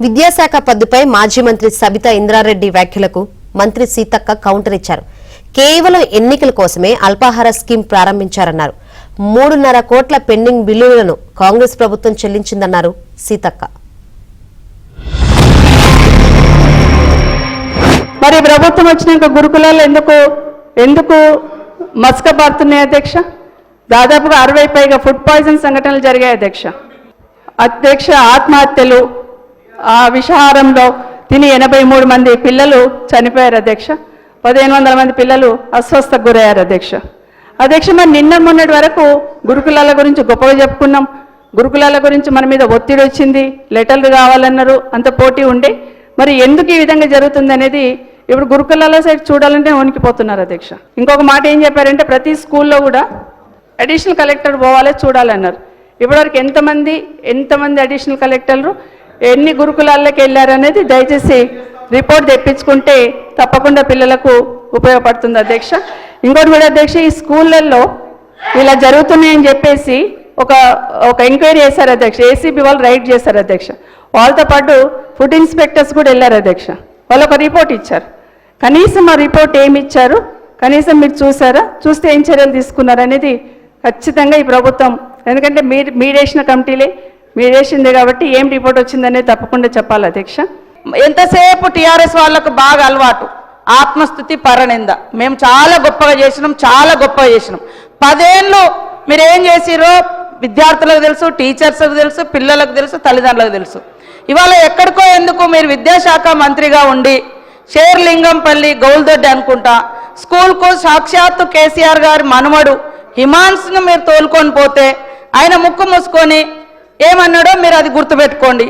విద్యాశాఖ పద్దుపై మాజీ మంత్రి సబితా ఇంద్రారెడ్డి వ్యాఖ్యలకు మంత్రి సీతక్క కౌంటర్ ఇచ్చారు. కేవలం ఎన్నికల కోసమే అల్పాహార స్కీమ్ ప్రారంభించారన్నారు. 3.5 కోట్ల పెండింగ్ బిల్లులను కాంగ్రెస్ ప్రభుత్వం చెల్లించిందన్నారు సీతక్క. మరి ప్రభుత్వం వచ్చినాక గురుకులాలు ఎందుకు మస్కబారుతున్నాయి అధ్యక్ష? దాదాపుగా 60 పైగా ఫుడ్ పాయిజన్ సంఘటనలు జరిగాయి అధ్యక్ష. ఆత్మహత్యలు, ఆ విషాహారంలో తిని 83 మంది పిల్లలు చనిపోయారు అధ్యక్ష. 1500 మంది పిల్లలు అస్వస్థకు గురయ్యారు అధ్యక్ష. మరి నిన్న మొన్నటి వరకు గురుకులాల గురించి గొప్పగా చెప్పుకున్నాం. గురుకులాల గురించి మన మీద ఒత్తిడి వచ్చింది, లెటర్లు కావాలన్నారు, అంత పోటీ ఉండే. మరి ఎందుకు ఈ విధంగా జరుగుతుంది అనేది ఇప్పుడు గురుకులాల సైడ్ చూడాలంటే వణికిపోతున్నారు అధ్యక్ష. ఇంకొక మాట ఏం చెప్పారంటే ప్రతి స్కూల్లో కూడా అడిషనల్ కలెక్టర్ పోవాలి చూడాలన్నారు. ఇప్పటివరకు ఎంతమంది అడిషనల్ కలెక్టర్లు ఎన్ని గురుకులాల్లోకి వెళ్ళారనేది దయచేసి రిపోర్ట్ తెప్పించుకుంటే తప్పకుండా పిల్లలకు ఉపయోగపడుతుంది అధ్యక్ష. ఇంకోటి కూడా అధ్యక్ష, ఈ స్కూళ్ళల్లో ఇలా జరుగుతున్నాయని చెప్పేసి ఒక ఎంక్వైరీ చేశారు అధ్యక్ష. ఏసీబీ వాళ్ళు రైడ్ చేశారు అధ్యక్ష. వాళ్ళతో పాటు ఫుడ్ ఇన్స్పెక్టర్స్ కూడా వెళ్ళారు అధ్యక్ష. వాళ్ళు ఒక రిపోర్ట్ ఇచ్చారు. కనీసం ఆ రిపోర్ట్ ఏమి ఇచ్చారు, కనీసం మీరు చూసారా, చూస్తే ఏం చర్యలు తీసుకున్నారు అనేది ఖచ్చితంగా ఈ ప్రభుత్వం, ఎందుకంటే మీరు వేసిన కమిటీలే మీరు వేసిందే కాబట్టి ఏం రిపోర్ట్ వచ్చిందనేది తప్పకుండా చెప్పాలి అధ్యక్ష. ఎంతసేపు టీఆర్ఎస్ వాళ్ళకు బాగా అలవాటు ఆత్మస్థుతి పరనింద. మేము చాలా గొప్పగా చేసినాం, చాలా గొప్పగా చేసినాం. 10 ఏళ్ళు మీరు ఏం చేసిరో విద్యార్థులకు తెలుసు, టీచర్స్కి తెలుసు, పిల్లలకు తెలుసు, తల్లిదండ్రులకు తెలుసు. ఇవాళ ఎక్కడికో ఎందుకు మీరు విద్యాశాఖ మంత్రిగా ఉండి షేర్లింగంపల్లి గౌల్దొడ్డి అనుకుంటా స్కూల్కు సాక్షాత్తు కేసీఆర్ గారి మనవడు హిమాన్స్ను మీరు తోలుకొని పోతే ఆయన ముక్కు మూసుకొని ఏమన్నాడో మీరు అది గుర్తుపెట్టుకోండి.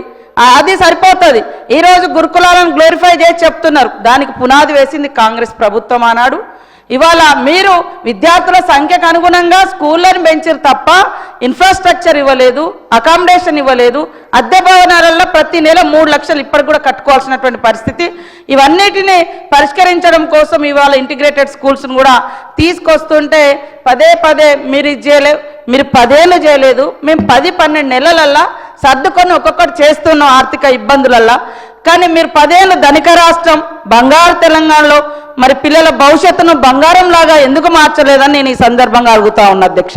అది సరిపోతుంది. ఈరోజు గురుకులాలను గ్లోరిఫై చేసి చెప్తున్నారు. దానికి పునాది వేసింది కాంగ్రెస్ ప్రభుత్వం ఆనాడు. ఇవాళ మీరు విద్యార్థుల సంఖ్యకు అనుగుణంగా స్కూళ్ళని పెంచారు తప్ప ఇన్ఫ్రాస్ట్రక్చర్ ఇవ్వలేదు, అకామిడేషన్ ఇవ్వలేదు. అద్దె భవనాలలో ప్రతి నెల 3 లక్షలు ఇప్పటికి కూడా కట్టుకోవాల్సినటువంటి పరిస్థితి. ఇవన్నిటిని పరిష్కరించడం కోసం ఇవాళ ఇంటిగ్రేటెడ్ స్కూల్స్ను కూడా తీసుకొస్తుంటే పదే మీరు ఇది చేయలేవు, మీరు 10 ఏళ్ళు చేయలేదు, మేము 10-12 నెలలల్లా సర్దుకొని ఒక్కొక్కటి చేస్తున్నాం ఆర్థిక ఇబ్బందులల్లా. కానీ మీరు 10 ఏళ్ళు ధనిక రాష్ట్రం బంగారు తెలంగాణలో మరి పిల్లల భవిష్యత్తును బంగారం లాగా ఎందుకు మార్చలేదని నేను ఈ సందర్భంగా అడుగుతా ఉన్నా అధ్యక్ష.